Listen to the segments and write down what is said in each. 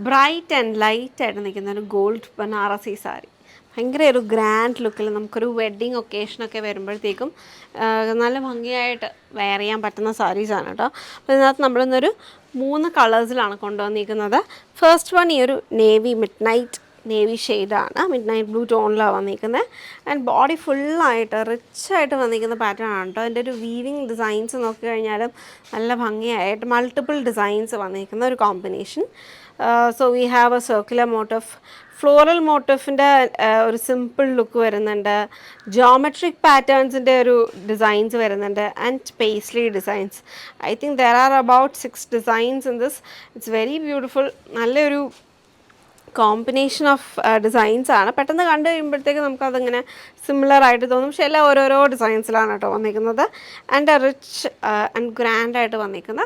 Bright and light ആയിട്ട് നിൽക്കുന്ന ഒരു ഗോൾഡ് ബനാറസി സാരി. ഭയങ്കര ഒരു ഗ്രാൻഡ് ലുക്കിൽ നമുക്കൊരു വെഡ്ഡിങ് ഒക്കേഷനൊക്കെ വരുമ്പോഴത്തേക്കും നല്ല ഭംഗിയായിട്ട് വെയർ ചെയ്യാൻ പറ്റുന്ന സാരീസാണ് കേട്ടോ. അപ്പോൾ ഇതിനകത്ത് നമ്മളിന്നൊരു 3 കളേഴ്സിലാണ് കൊണ്ടുവന്നിരിക്കുന്നത്. ഫസ്റ്റ് വൺ ഈ ഒരു നേവി ഷെയ്ഡാണ്, മിഡ് നൈറ്റ് ബ്ലൂ ടോണിലാണ് വന്നിരിക്കുന്നത്. ആൻഡ് ബോഡി ഫുള്ളായിട്ട് റിച്ചായിട്ട് വന്നിരിക്കുന്ന പാറ്റേൺ ആണ് കേട്ടോ. അതിൻ്റെ ഒരു വീവിങ് ഡിസൈൻസ് നോക്കിക്കഴിഞ്ഞാലും നല്ല ഭംഗിയായിട്ട് മൾട്ടിപ്പിൾ ഡിസൈൻസ് വന്നിരിക്കുന്ന ഒരു combination. So we have a circular motif, floral മോട്ടീഫിൻ്റെ ഒരു സിമ്പിൾ ലുക്ക് വരുന്നുണ്ട്, ജോമെട്രിക് പാറ്റേൺസിൻ്റെ ഒരു ഡിസൈൻസ് വരുന്നുണ്ട്, and paisley designs. I think there are about 6 designs in this. It's very beautiful. നല്ലൊരു കോമ്പിനേഷൻ ഓഫ് ഡിസൈൻസ് ആണ്. പെട്ടെന്ന് കണ്ടു കഴിയുമ്പോഴത്തേക്ക് നമുക്കതിങ്ങനെ സിമിലർ ആയിട്ട് തോന്നും, പക്ഷേ എല്ലാം ഓരോരോ ഡിസൈൻസിലാണ് കേട്ടോ വന്നിരിക്കുന്നത്. ആൻഡ് റിച്ച് ആൻഡ് ഗ്രാൻഡായിട്ട് വന്നിരിക്കുന്ന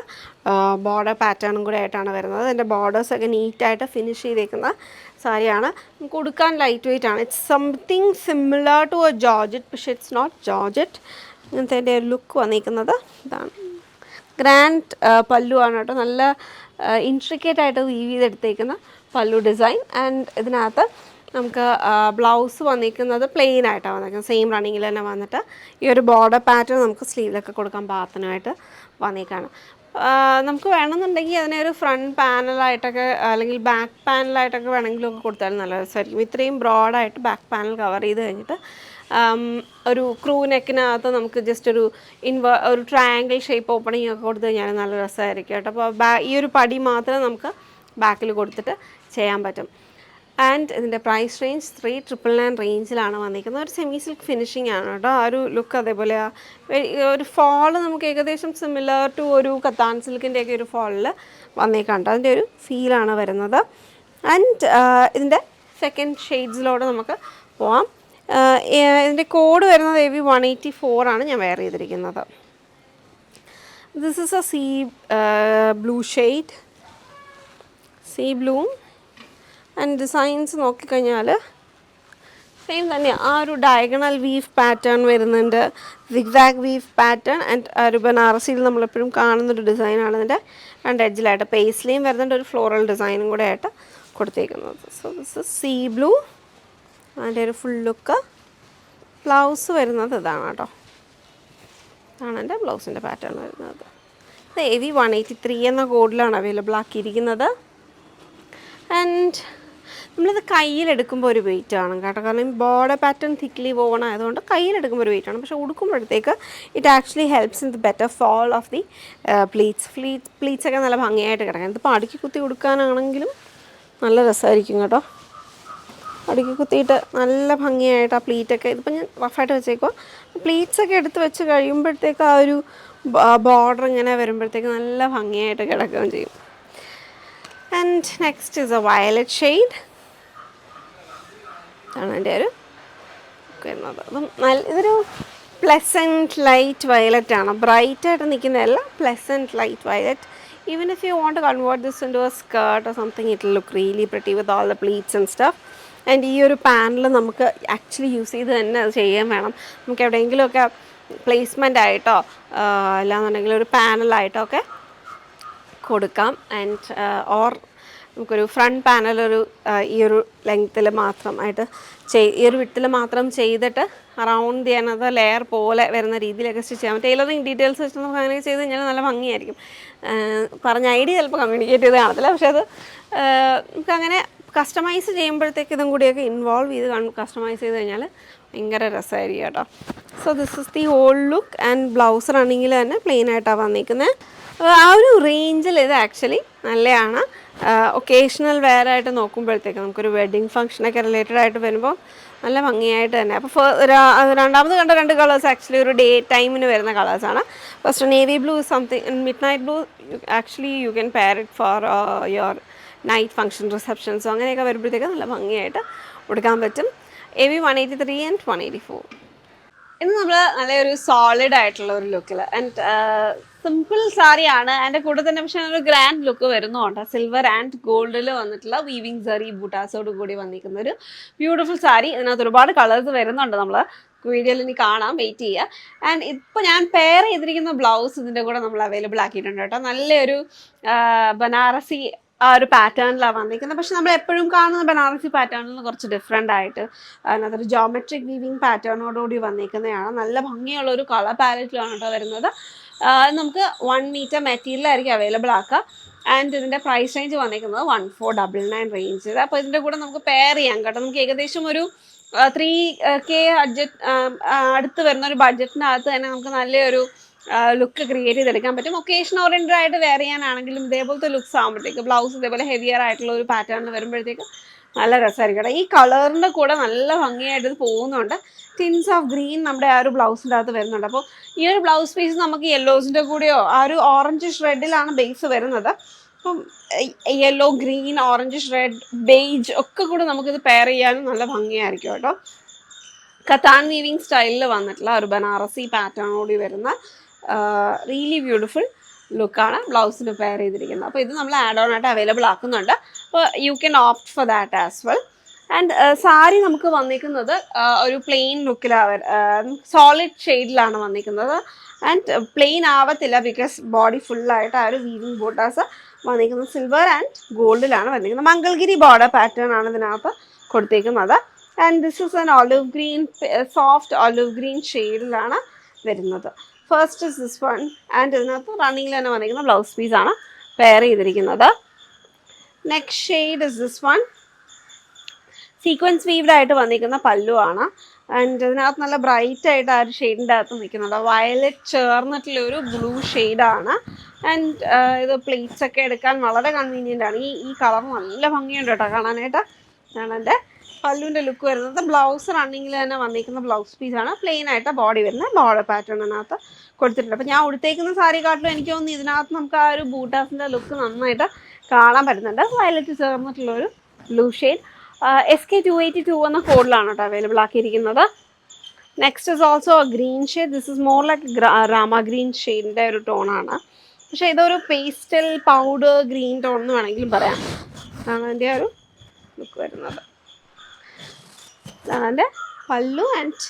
ബോർഡർ പാറ്റേണും കൂടെ ആയിട്ടാണ് വരുന്നത്. അതിൻ്റെ ബോർഡേഴ്സൊക്കെ നീറ്റായിട്ട് ഫിനിഷ് ചെയ്തേക്കുന്ന സാരിയാണ്. നമുക്ക് ഉടുക്കാൻ ലൈറ്റ് വെയിറ്റ് ആണ്. It's something similar to a georgette, പക്ഷേ ഇറ്റ്സ് നോട്ട് ജോർജറ്റ്. ഇങ്ങനത്തെ എൻ്റെ ലുക്ക് വന്നിരിക്കുന്നത് ഇതാണ്. ഗ്രാൻഡ് പല്ലു ആണ് കേട്ടോ. നല്ല ഇൻട്രിക്കേറ്റ് ആയിട്ട് വീവ് ചെയ്തെടുത്തേക്കുന്ന പല്ലു ഡിസൈൻ. ആൻഡ് ഇതിനകത്ത് നമുക്ക് ബ്ലൗസ് വന്നിരിക്കുന്നത് പ്ലെയിൻ ആയിട്ടാണ് വന്നിരിക്കുന്നത്. സെയിം റണ്ണിങ്ങിൽ തന്നെ വന്നിട്ട് ഈ ഒരു ബോർഡർ പാറ്റേൺ നമുക്ക് സ്ലീവിലൊക്കെ കൊടുക്കാൻ പാകത്തിനായിട്ട് വന്നിരിക്കുകയാണ്. നമുക്ക് വേണമെന്നുണ്ടെങ്കിൽ അതിനെ ഒരു ഫ്രണ്ട് പാനലായിട്ടൊക്കെ അല്ലെങ്കിൽ ബാക്ക് പാനലായിട്ടൊക്കെ വേണമെങ്കിലും ഒക്കെ കൊടുത്താലും നല്ല രസമായിരിക്കും. ഇത്രയും ബ്രോഡായിട്ട് ബാക്ക് പാനൽ കവർ ചെയ്ത് കഴിഞ്ഞിട്ട് ഒരു ക്രൂ നെക്കിനകത്ത് നമുക്ക് ജസ്റ്റ് ഒരു ട്രയാങ്കിൾ ഷേപ്പ് ഓപ്പണിംഗ് ഒക്കെ കൊടുത്തു കഴിഞ്ഞാൽ നല്ല രസമായിരിക്കും കേട്ടോ. അപ്പോൾ ഈ ഒരു പടി മാത്രമേ നമുക്ക് ബാക്കിൽ കൊടുത്തിട്ട് ചെയ്യാൻ പറ്റും. ആൻഡ് ഇതിൻ്റെ പ്രൈസ് റേഞ്ച് 3,999 റേഞ്ചിലാണ് വന്നിരിക്കുന്നത്. ഒരു സെമി സിൽക്ക് ഫിനിഷിംഗ് ആണ് കേട്ടോ. ആ ഒരു ലുക്ക് അതേപോലെ ഒരു ഫോള് നമുക്ക് ഏകദേശം സിമിലർ ടു ഒരു കത്താൻ സിൽക്കിൻ്റെയൊക്കെ ഒരു ഫോളിൽ വന്നേക്കാണ്ട് അതിൻ്റെ ഒരു ഫീലാണ് വരുന്നത്. ആൻഡ് ഇതിൻ്റെ സെക്കൻഡ് ഷെയ്ഡ്സിലോട്ട് നമുക്ക് പോവാം. ഇതിൻ്റെ കോഡ് വരുന്നത് AV 184 ആണ് ഞാൻ വെയർ ചെയ്തിരിക്കുന്നത്. This is A blue shade, see blue. And designs നോക്കിക്കഴിഞ്ഞാൽ സെയിം തന്നെയാണ്. ആ ഒരു ഡയഗണൽ വീവ് പാറ്റേൺ വരുന്നുണ്ട്, സിഗ്സാഗ് വീവ് പാറ്റേൺ. ആൻഡ് ഒരു ബനാറസിയിൽ നമ്മളെപ്പോഴും കാണുന്നൊരു ഡിസൈനാണ് ഇതിൻ്റെ രണ്ട് എഡ്ജിലായിട്ട് പേസ്ലിയും വരുന്നുണ്ട്, ഒരു ഫ്ലോറൽ ഡിസൈനും കൂടെ ആയിട്ട് കൊടുത്തേക്കുന്നത്. So this is see blue. അതിൻ്റെ ഒരു ഫുൾ ലുക്ക്. ബ്ലൗസ് വരുന്നത് ഇതാണ് കേട്ടോ. ഇതാണ് എൻ്റെ ബ്ലൗസിൻ്റെ പാറ്റേൺ വരുന്നത്. ഇത് AV 183 എന്ന കോഡിലാണ് അവൈലബിൾ ആക്കിയിരിക്കുന്നത്. ആൻഡ് നമ്മളിത് കയ്യിലെടുക്കുമ്പോൾ ഒരു വെയിറ്റ് ആണ് കേട്ടോ. കാരണം ബോർഡർ പാറ്റേൺ തിക്ലി വോൺ ആയതുകൊണ്ട് കയ്യിലെടുക്കുമ്പോൾ ഒരു വെയിറ്റ് ആണ്. പക്ഷേ ഉടുക്കുമ്പോഴത്തേക്ക് it actually helps in the better fall of the പ്ലീറ്റ്സൊക്കെ നല്ല ഭംഗിയായിട്ട് കിടക്കാം. ഇതിപ്പോൾ അടുക്കി കുത്തി ഉടുക്കാനാണെങ്കിലും നല്ല രസമായിരിക്കും കേട്ടോ. അടുക്കി കുത്തിയിട്ട് നല്ല ഭംഗിയായിട്ട് ആ പ്ലീറ്റൊക്കെ, ഇതിപ്പോൾ ഞാൻ റഫായിട്ട് വെച്ചേക്കുക, പ്ലീറ്റ്സൊക്കെ എടുത്ത് വെച്ച് കഴിയുമ്പോഴത്തേക്ക് ആ ഒരു ബോർഡർ ഇങ്ങനെ വരുമ്പോഴത്തേക്ക് നല്ല ഭംഗിയായിട്ട് കിടക്കുകയും ചെയ്യും. And next is A violet shade. ഇതാണ് എൻ്റെ ഒരു വരുന്നത്. അപ്പം ഇതൊരു പ്ലസൻറ്റ് ലൈറ്റ് വയലറ്റ് ആണ്. ബ്രൈറ്റായിട്ട് നിൽക്കുന്നതല്ല, pleasant light violet. Even if you want to convert this into a skirt or something, it will look really pretty with all the pleats and stuff. And ഈ ഒരു panel നമുക്ക് actually use ചെയ്ത് തന്നെ അത് ചെയ്യാൻ വേണം. നമുക്ക് എവിടെയെങ്കിലുമൊക്കെ പ്ലേസ്മെൻ്റ് ആയിട്ടോ അല്ലാന്നുണ്ടെങ്കിൽ ഒരു പാനലായിട്ടോ ഒക്കെ കൊടുക്കാം. ആൻഡ് ഓർ നമുക്കൊരു ഫ്രണ്ട് പാനലൊരു ഈ ഒരു ലെങ്ത്തിൽ മാത്രമായിട്ട് ഈ ഒരു വിട്ടിൽ മാത്രം ചെയ്തിട്ട് അറൗണ്ട് ദി അനദർ ലെയർ പോലെ വരുന്ന രീതിയിലൊക്കെ സ്റ്റിച്ച് ചെയ്യാം. ടൈലറിങ് ഡീറ്റെയിൽസ് വെച്ച് നമുക്ക് അങ്ങനെ ചെയ്ത് കഴിഞ്ഞാൽ നല്ല ഭംഗിയായിരിക്കും. പറഞ്ഞ ഐഡിയ ചിലപ്പോൾ കമ്മ്യൂണിക്കേറ്റ് ചെയ്ത് കാണത്തില്ല, പക്ഷേ അത് നമുക്കങ്ങനെ കസ്റ്റമൈസ് ചെയ്യുമ്പോഴത്തേക്ക് ഇതും കൂടിയൊക്കെ ഇൻവോൾവ് ചെയ്ത് കസ്റ്റമൈസ് ചെയ്ത് കഴിഞ്ഞാൽ ഭയങ്കര രസമായിരിക്കും കേട്ടോ. So this is the whole look. And blouse റണ്ണിങ്ങിൽ തന്നെ പ്ലെയിൻ ആയിട്ടാണ് വന്നിരിക്കുന്നത്. ആ ഒരു റേഞ്ചിൽ ഇത് ആക്ച്വലി നല്ലതാണ്. ഒക്കേഷണൽ വെയർ ആയിട്ട് നോക്കുമ്പോഴത്തേക്ക് നമുക്കൊരു വെഡ്ഡിങ് ഫംഗ്ഷനൊക്കെ റിലേറ്റഡ് ആയിട്ട് വരുമ്പോൾ നല്ല ഭംഗിയായിട്ട് തന്നെ. അപ്പോൾ രണ്ടാമത് കണ്ട 2 കളേഴ്സ് ആക്ച്വലി ഒരു ഡേ ടൈമിന് വരുന്ന കളേഴ്സാണ്. First navy blue something, midnight blue. Actually you can pair it for your night function, റിസപ്ഷൻസോ അങ്ങനെയൊക്കെ വരുമ്പോഴത്തേക്ക് നല്ല ഭംഗിയായിട്ട് കൊടുക്കാൻ പറ്റും. AV 183 and 184. ഇന്ന് നമ്മൾ നല്ലൊരു സോളിഡ് ആയിട്ടുള്ള ഒരു ലുക്കിൽ ആൻഡ് സിമ്പിൾ സാരിയാണ്. അതിൻ്റെ കൂടെ തന്നെ പക്ഷേ ഒരു ഗ്രാൻഡ് ലുക്ക് വരുന്നുണ്ട്. സിൽവർ ആൻഡ് ഗോൾഡിൽ വന്നിട്ടുള്ള വീവിങ് സറി ബൂട്ടാസോട് കൂടി വന്നിരിക്കുന്ന ഒരു ബ്യൂട്ടിഫുൾ സാരി. ഇതിനകത്ത് ഒരുപാട് കളേഴ്സ് വരുന്നുണ്ട്. നമ്മൾ വീഡിയോയിൽ ഇനി കാണാം, വെയിറ്റ് ചെയ്യുക. ആൻഡ് ഇപ്പോൾ ഞാൻ പെയർ ചെയ്തിരിക്കുന്ന ബ്ലൗസ് ഇതിൻ്റെ കൂടെ നമ്മൾ അവൈലബിൾ ആക്കിയിട്ടുണ്ട് കേട്ടോ. നല്ലൊരു ബനാറസി ആ ഒരു പാറ്റേണിലാണ് വന്നിരിക്കുന്നത്. പക്ഷെ നമ്മൾ എപ്പോഴും കാണുന്ന ബനാറസി പാറ്റേണിൽ നിന്ന് കുറച്ച് ഡിഫറെൻ്റ് ആയിട്ട് അതിനകത്തൊരു ജോമെട്രിക് വീവിങ് പാറ്റേണോടുകൂടി വന്നിരിക്കുന്നതാണ്. നല്ല ഭംഗിയുള്ള ഒരു കളർ പാലറ്റിലാണ് കേട്ടോ വരുന്നത്. നമുക്ക് 1 മീറ്റർ മെറ്റീരിയലായിരിക്കും അവൈലബിൾ ആക്കുക. ആൻഡ് ഇതിൻ്റെ പ്രൈസ് റേഞ്ച് വന്നിരിക്കുന്നത് 1499 റേഞ്ചിൽ. അപ്പോൾ ഇതിൻ്റെ കൂടെ നമുക്ക് പെയർ ചെയ്യാം കേട്ടോ. നമുക്ക് ഏകദേശം ഒരു 3K അടുത്ത് വരുന്ന ഒരു ബഡ്ജറ്റിനകത്ത് തന്നെ നമുക്ക് നല്ലൊരു ലുക്ക് ക്രിയേറ്റ് ചെയ്തെടുക്കാൻ പറ്റും. ഒക്കേഷൻ ഓറിയൻറ്റഡ് ആയിട്ട് വെയർ ചെയ്യാനാണെങ്കിലും ഇതേപോലത്തെ ലുക്സ് ആകുമ്പോഴത്തേക്ക് ബ്ലൗസ് ഇതേപോലെ ഹെവിയർ ആയിട്ടുള്ള ഒരു പാറ്റേണിൽ വരുമ്പോഴത്തേക്ക് നല്ല രസമായിരിക്കും. ഈ കളറിൻ്റെ കൂടെ നല്ല ഭംഗിയായിട്ട് ഇത് പോകുന്നുണ്ട്. ടിൻസ് ഓഫ് ഗ്രീൻ നമ്മുടെ ആ ഒരു ബ്ലൗസിൻ്റെ അകത്ത് വരുന്നുണ്ട്. അപ്പോൾ ഈ ഒരു ബ്ലൗസ് പീസ് നമുക്ക് യെല്ലോസിൻ്റെ കൂടെയോ ആ ഒരു ഓറഞ്ച് ഷ്രെഡിലാണ് ബേസ് വരുന്നത്. അപ്പം yellow, green, orange shred, beige ഒക്കെ കൂടെ നമുക്കിത് പെയർ ചെയ്യാനും നല്ല ഭംഗിയായിരിക്കും കേട്ടോ. കത്താൻ വീവിങ് സ്റ്റൈലിൽ വന്നിട്ടുള്ള ഒരു ബനാറസി പാറ്റേണോടി വരുന്ന റിയലി ബ്യൂട്ടിഫുൾ ലുക്കാണ് ബ്ലൗസിന് പെയർ ചെയ്തിരിക്കുന്നത്. അപ്പോൾ ഇത് നമ്മൾ ആഡ് ഓൺ ആയിട്ട് അവൈലബിൾ ആക്കുന്നുണ്ട്. അപ്പോൾ you can opt for that as well. And sari നമുക്ക് വന്നിരിക്കുന്നത് ഒരു പ്ലെയിൻ ലുക്കിലാണ്, സോളിഡ് ഷെയ്ഡിലാണ് വന്നിരിക്കുന്നത്. ആൻഡ് പ്ലെയിൻ ആവത്തില്ല, ബിക്കോസ് ബോഡി ഫുള്ളായിട്ട് ആ ഒരു വീവിങ് ബോട്ടാസ് വന്നിരിക്കുന്നത് സിൽവർ ആൻഡ് ഗോൾഡിലാണ് വന്നിരിക്കുന്നത്. മംഗൾഗിരി ബോർഡർ പാറ്റേൺ ആണ് ഇതിനകത്ത് കൊടുത്തേക്കുന്നത്. And this is an olive green, soft olive green ഷെയ്ഡിലാണ് വരുന്നത്. First is this one. And ഇതിനകത്ത് റണ്ണിങ്ങിൽ തന്നെ വന്നിരിക്കുന്ന ബ്ലൗസ് പീസാണ് പെയർ ചെയ്തിരിക്കുന്നത്. Next shade is this one. Sequence weaved ആയിട്ട് വന്നിരിക്കുന്ന പല്ലുവാണ്. ആൻഡ് ഇതിനകത്ത് നല്ല ബ്രൈറ്റ് ആയിട്ട് ആ ഒരു ഷെയ്ഡിൻ്റെ അകത്ത് നിൽക്കുന്നുണ്ട്. വയലറ്റ് ചേർന്നിട്ടുള്ള ഒരു ബ്ലൂ ഷെയ്ഡാണ്. ആൻഡ് ഇത് പ്ലേറ്റ്സ് ഒക്കെ എടുക്കാൻ വളരെ കൺവീനിയൻ്റ് ആണ്. ഈ കളർ നല്ല ഭംഗിയുണ്ട് കേട്ടോ കാണാനായിട്ട്. ഇതാണ് എൻ്റെ പല്ലുവിൻ്റെ ലുക്ക് വരുന്നത്. ബ്ലൗസ് റണ്ണിങ്ങിൽ തന്നെ വന്നിരിക്കുന്ന ബ്ലൗസ് പീസാണ്. പ്ലെയിൻ ആയിട്ട് ബോഡി വരുന്ന ബോർഡർ പാറ്റേണിനകത്ത് കൊടുത്തിട്ടുണ്ട്. അപ്പോൾ ഞാൻ ഉടുത്തേക്കുന്ന സാരിക്കാട്ടിലും എനിക്ക് തോന്നുന്നു ഇതിനകത്ത് നമുക്ക് ആ ഒരു ബൂട്ടാസിൻ്റെ ലുക്ക് നന്നായിട്ട് കാണാൻ പറ്റുന്നുണ്ട്. Violet ചേർന്നിട്ടുള്ളൊരു blue shade. SK282 എന്ന കോഡിലാണ് കേട്ടോ അവൈലബിൾ ആക്കിയിരിക്കുന്നത്. Next is also green shade. This is more like Rama green ഷെയ്ഡിൻ്റെ ഒരു ടോണാണ്. പക്ഷേ ഇതൊരു പേസ്റ്റൽ പൗഡർ ഗ്രീൻ ടോൺ എന്ന് വേണമെങ്കിലും പറയാം. അതാണ് അതിൻ്റെ ഒരു ലുക്ക് വരുന്നത്. ഇതാണ് എൻ്റെ പല്ലു ആൻഡ്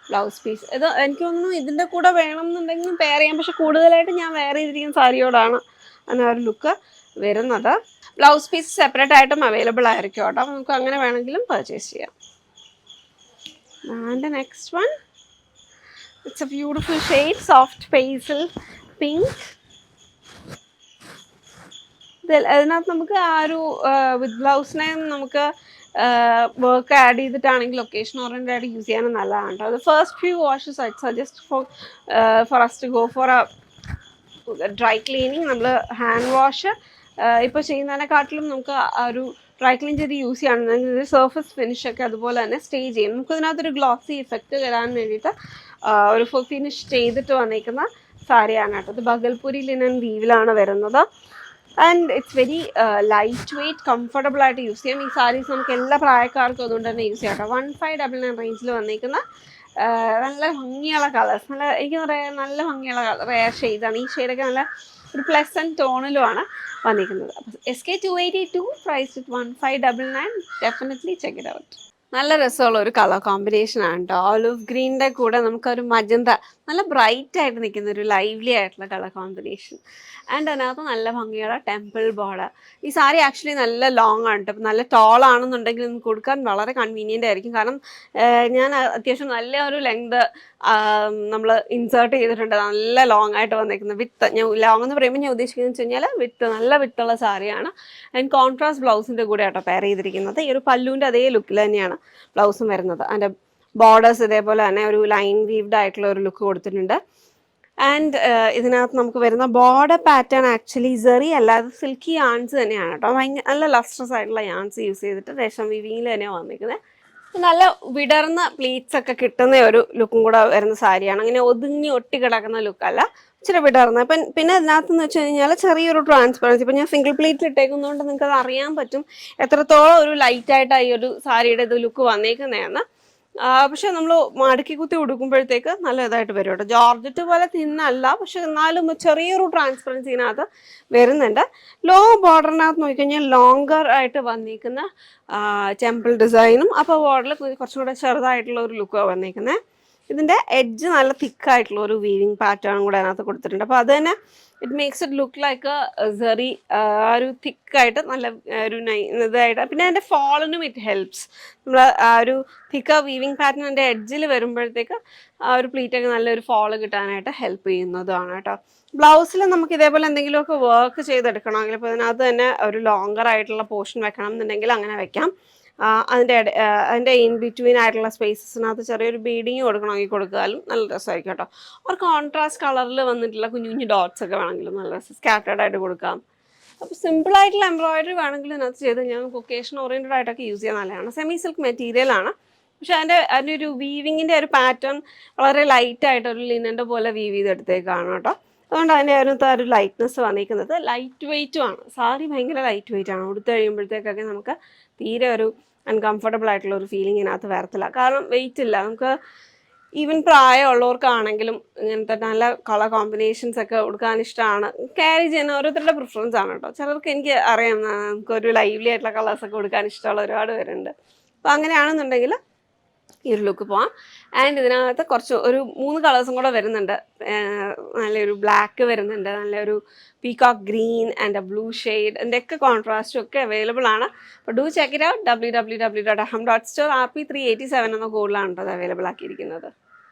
ബ്ലൗസ് പീസ്. ഇത് എനിക്ക് തോന്നുന്നു ഇതിൻ്റെ കൂടെ വേണമെന്നുണ്ടെങ്കിലും പെയർ ചെയ്യാം. പക്ഷെ കൂടുതലായിട്ട് ഞാൻ വെയർ ചെയ്തിരിക്കുന്ന സാരിയോടാണ് അങ്ങനെ ഒരു ലുക്ക് വരുന്നത്. ബ്ലൗസ് പീസ് സെപ്പറേറ്റ് ആയിട്ടും അവൈലബിൾ ആയിരിക്കും കേട്ടോ. നമുക്ക് അങ്ങനെ വേണമെങ്കിലും പർച്ചേസ് ചെയ്യാം. And next one, it's a beautiful shade, soft pastel pink. അതിനകത്ത് നമുക്ക് ആ ഒരു വിത്ത് ബ്ലൗസിനെ നമുക്ക് വർക്ക് ആഡ് ചെയ്തിട്ടാണെങ്കിൽ ലൊക്കേഷൻ ഓറിയൻറ്റഡ് ആയിട്ട് യൂസ് ചെയ്യാനും നല്ലതാണ് കേട്ടോ. അത് first few washes I suggest for us to go for a dry cleaning. നമ്മൾ ഹാൻഡ് വാഷ് ഇപ്പോൾ ചെയ്യുന്നതിനെക്കാട്ടിലും നമുക്ക് ആ ഒരു ഡ്രൈ ക്ലീൻ ചെയ്ത് യൂസ് ചെയ്യുകയാണെന്നുണ്ടെങ്കിൽ സർഫസ് ഫിനിഷൊക്കെ അതുപോലെ തന്നെ സ്റ്റേ ചെയ്യും. നമുക്ക് ഇതിനകത്തൊരു ഗ്ലോസി ഇഫക്റ്റ് തരാൻ വേണ്ടിയിട്ട് ഒരു ഫുൾ ഫിനിഷ് ചെയ്തിട്ട് വന്നിരിക്കുന്ന സാരിയാണ് കേട്ടോ. ഇത് ബഗൽപൂരി ലിനൻ വീവിലാണ് വരുന്നത്. And it's very light weight, comfortable ആയിട്ട് യൂസ് ചെയ്യാം. ഈ സാരീസ് നമുക്ക് എല്ലാ പ്രായക്കാർക്കും അതുകൊണ്ട് തന്നെ യൂസ് ചെയ്യാം കേട്ടോ. 1599 റേഞ്ചിൽ വന്നിരിക്കുന്ന നല്ല ഭംഗിയുള്ള കളേഴ്സ്, നല്ല എനിക്ക് പറയാം നല്ല ഭംഗിയുള്ള റെയർ ഷെയ്ഡാണ്. ഈ ഷെയ്ഡൊക്കെ നല്ല ഒരു പ്ലസൻറ്റ് ടോണിലുമാണ് വന്നിരിക്കുന്നത്. അപ്പോൾ SK282 price 1599. Definitely check it out. നല്ല രസമുള്ള ഒരു കളർ കോമ്പിനേഷൻ ആണ് കേട്ടോ. ഓലിവ് ഗ്രീനിൻ്റെ കൂടെ നമുക്കൊരു മജന്ത, നല്ല ബ്രൈറ്റ് ആയിട്ട് നിൽക്കുന്ന ഒരു ലൈവ്ലി ആയിട്ടുള്ള കളർ കോമ്പിനേഷൻ. ആൻഡ് അതിനകത്ത് നല്ല ഭംഗിയുള്ള ടെമ്പിൾ ബോർഡർ. ഈ സാരി ആക്ച്വലി നല്ല ലോങ് ആണ് കേട്ടോ. നല്ല ടോൾ ആണെന്നുണ്ടെങ്കിൽ നമുക്ക് കൊടുക്കാൻ വളരെ കൺവീനിയൻ്റ് ആയിരിക്കും. കാരണം ഞാൻ അത്യാവശ്യം നല്ല ഒരു ലെങ്ത് നമ്മൾ ഇൻസേർട്ട് ചെയ്തിട്ടുണ്ട്. നല്ല ലോങ് ആയിട്ട് വന്നിരിക്കുന്നത് വിത്ത്. ഞാൻ ലോങ് എന്ന് പറയുമ്പോൾ ഞാൻ ഉദ്ദേശിക്കുന്നത് വെച്ച് കഴിഞ്ഞാൽ വിത്ത്, നല്ല വിത്തുള്ള സാരിയാണ്. ആൻഡ് കോൺട്രാസ്റ്റ് ബ്ലൗസിൻ്റെ കൂടെ ആട്ടോ പെയർ ചെയ്തിരിക്കുന്നത്. ഈ ഒരു പല്ലുവിൻ്റെ അതേ ലുക്കിൽ തന്നെയാണ് ബ്ലൗസും വരുന്നത്. അതിൻ്റെ ബോർഡേഴ്സ് ഇതേപോലെ തന്നെ ഒരു ലൈൻ വീവ്ഡ് ആയിട്ടുള്ള ഒരു ലുക്ക് കൊടുത്തിട്ടുണ്ട്. ആൻഡ് ഇതിനകത്ത് നമുക്ക് വരുന്ന ബോർഡർ പാറ്റേൺ ആക്ച്വലി സെറി അല്ലാതെ സിൽക്കി യാൺസ് തന്നെയാണ് കേട്ടോ. ഭയങ്കര നല്ല ലസ്ട്രസ് ആയിട്ടുള്ള യാൺസ് യൂസ് ചെയ്തിട്ട് രേഷം വീവിങ്ങിൽ തന്നെയാണ് വന്നിരിക്കുന്നത്. നല്ല വിടർന്ന പ്ലീറ്റ്സ് ഒക്കെ കിട്ടുന്ന ഒരു ലുക്കും കൂടെ വരുന്ന സാരിയാണ്. അങ്ങനെ ഒതുങ്ങി ഒട്ടി കിടക്കുന്ന ലുക്കല്ല, ഇച്ചിരി വിടർന്ന. പിന്നെ ഇതിനകത്തെന്ന് വെച്ച് കഴിഞ്ഞാൽ ചെറിയൊരു ട്രാൻസ്പെറൻസി. ഇപ്പം ഞാൻ സിംഗിൾ പ്ലീറ്റിൽ ഇട്ടേക്കുന്നതുകൊണ്ട് നിങ്ങൾക്ക് അത് അറിയാൻ പറ്റും എത്രത്തോളം ഒരു ലൈറ്റായിട്ടാണ് ഈ ഒരു സാരിയുടെ ഇത് ലുക്ക് വന്നേക്കുന്നതെന്ന്. പക്ഷെ നമ്മൾ മടക്കി കുത്തി ഉടുക്കുമ്പോഴത്തേക്ക് നല്ല ഇതായിട്ട് വരും കേട്ടോ. ജോർജറ്റ് പോലെ തിന്നല്ല, പക്ഷെ എന്നാലും ചെറിയൊരു ട്രാൻസ്പെറൻസി ഇതിനകത്ത് വരുന്നുണ്ട്. ലോ ബോർഡറിനകത്ത് നോക്കിക്കഴിഞ്ഞാൽ ലോങ്കർ ആയിട്ട് വന്നിരിക്കുന്ന ടെമ്പിൾ ഡിസൈനും അപ്പോൾ ബോർഡറിൽ കുറച്ചും കൂടെ ചെറുതായിട്ടുള്ള ഒരു ലുക്കാണ് വന്നിരിക്കുന്നത്. ഇതിൻ്റെ എഡ്ജ് നല്ല തിക്കായിട്ടുള്ള ഒരു വീവിങ് പാറ്റേൺ കൂടെ അതിനകത്ത് കൊടുത്തിട്ടുണ്ട്. അപ്പോൾ അത് തന്നെ it makes it look like സെറി ഒരു തിക്കായിട്ട് നല്ല ഒരു ഇതായിട്ട്, പിന്നെ അതിൻ്റെ ഫോളിനും ഇറ്റ് ഹെൽപ്സ്. നമ്മൾ ആ ഒരു തിക്ക വീവിങ് പാറ്റേണിൻ്റെ എഡ്ജിൽ വരുമ്പോഴത്തേക്ക് ആ ഒരു പ്ലീറ്റൊക്കെ നല്ലൊരു ഫോള് കിട്ടാനായിട്ട് ഹെൽപ്പ് ചെയ്യുന്നതാണ് കേട്ടോ. ബ്ലൗസിൽ നമുക്ക് ഇതേപോലെ എന്തെങ്കിലുമൊക്കെ വർക്ക് ചെയ്തെടുക്കണമെങ്കിൽ, ഇപ്പോൾ അതിനകത്ത് തന്നെ ഒരു ലോങ്ങർ ആയിട്ടുള്ള പോർഷൻ വെക്കണം എന്നുണ്ടെങ്കിൽ അങ്ങനെ വെക്കാം. അതിൻ്റെ ഇൻ ബിറ്റ്വീൻ ആയിട്ടുള്ള സ്പേസസിനകത്ത് ചെറിയൊരു ബീഡിങ് കൊടുക്കണമെങ്കിൽ കൊടുക്കാലും നല്ല രസമായിരിക്കും കേട്ടോ. ഒരു കോൺട്രാസ്റ്റ് കളറിൽ വന്നിട്ടുള്ള കുഞ്ഞു കുഞ്ഞു ഡോട്ട്സ് ഒക്കെ വേണമെങ്കിലും നല്ല രസം സ്കാറ്റേർഡ് ആയിട്ട് കൊടുക്കാം. അപ്പോൾ സിമ്പിളായിട്ടുള്ള എംബ്രോയിഡറി വേണമെങ്കിൽ ഇതിനകത്ത് ചെയ്ത് ഞാൻ ഒക്കേഷൻ ഓറിയൻറ്റഡ് ആയിട്ടൊക്കെ യൂസ് ചെയ്യാൻ നല്ലതാണ്. സെമി സിൽക്ക് മെറ്റീരിയലാണ്, പക്ഷെ അതിൻ്റെ ഒരു വീവിങ്ങിൻ്റെ ഒരു പാറ്റേൺ വളരെ ലൈറ്റായിട്ട് ഒരു ലിനൻ്റെ പോലെ വീവ് ചെയ്തെടുത്തേക്കാണ് കേട്ടോ. അതുകൊണ്ട് അതിൻ്റെ ഒരു ലൈറ്റ്നെസ് വന്നിരിക്കുന്നത്. ലൈറ്റ് വെയ്റ്റും ആണ് സാരി, ഭയങ്കര ലൈറ്റ് വെയിറ്റ് ആണ്. ഉടുത്ത് കഴിയുമ്പോഴത്തേക്കൊക്കെ നമുക്ക് തീരെ ഒരു അൺകംഫർട്ടബിൾ ആയിട്ടുള്ള ഒരു ഫീലിംഗ് ഇതിനകത്ത് വരത്തില്ല, കാരണം വെയിറ്റ് ഇല്ല. നമുക്ക് ഈവൻ പ്രായമുള്ളവർക്കാണെങ്കിലും ഇങ്ങനത്തെ നല്ല കളർ കോമ്പിനേഷൻസ് ഒക്കെ കൊടുക്കാൻ ഇഷ്ടമാണ്, ക്യാരി ചെയ്യുന്ന ഓരോരുത്തരുടെ പ്രിഫറൻസ് ആണ് കേട്ടോ. ചിലർക്ക് എനിക്ക് അറിയാം നമുക്കൊരു ലൈവ്ലി ആയിട്ടുള്ള കളേഴ്സൊക്കെ കൊടുക്കാൻ ഇഷ്ടമുള്ള ഒരുപാട് പേരുണ്ട്. അപ്പോൾ അങ്ങനെയാണെന്നുണ്ടെങ്കിൽ ഈ ഒരു ലുക്ക് പോവാം. ആൻഡ് ഇതിനകത്ത് ഒരു 3 കളേഴ്സും കൂടെ വരുന്നുണ്ട്. നല്ലൊരു ബ്ലാക്ക് വരുന്നുണ്ട്, നല്ലൊരു peacock green and A blue shade, എൻ്റെ ഒക്കെ കോൺട്രാസ്റ്റും ഒക്കെ അവൈലബിൾ ആണ്. അപ്പോൾ do check it out. www.aham.store. RP387 എന്ന കോഡിലാണ് അത് അവൈലബിൾ ആക്കിയിരിക്കുന്നത്.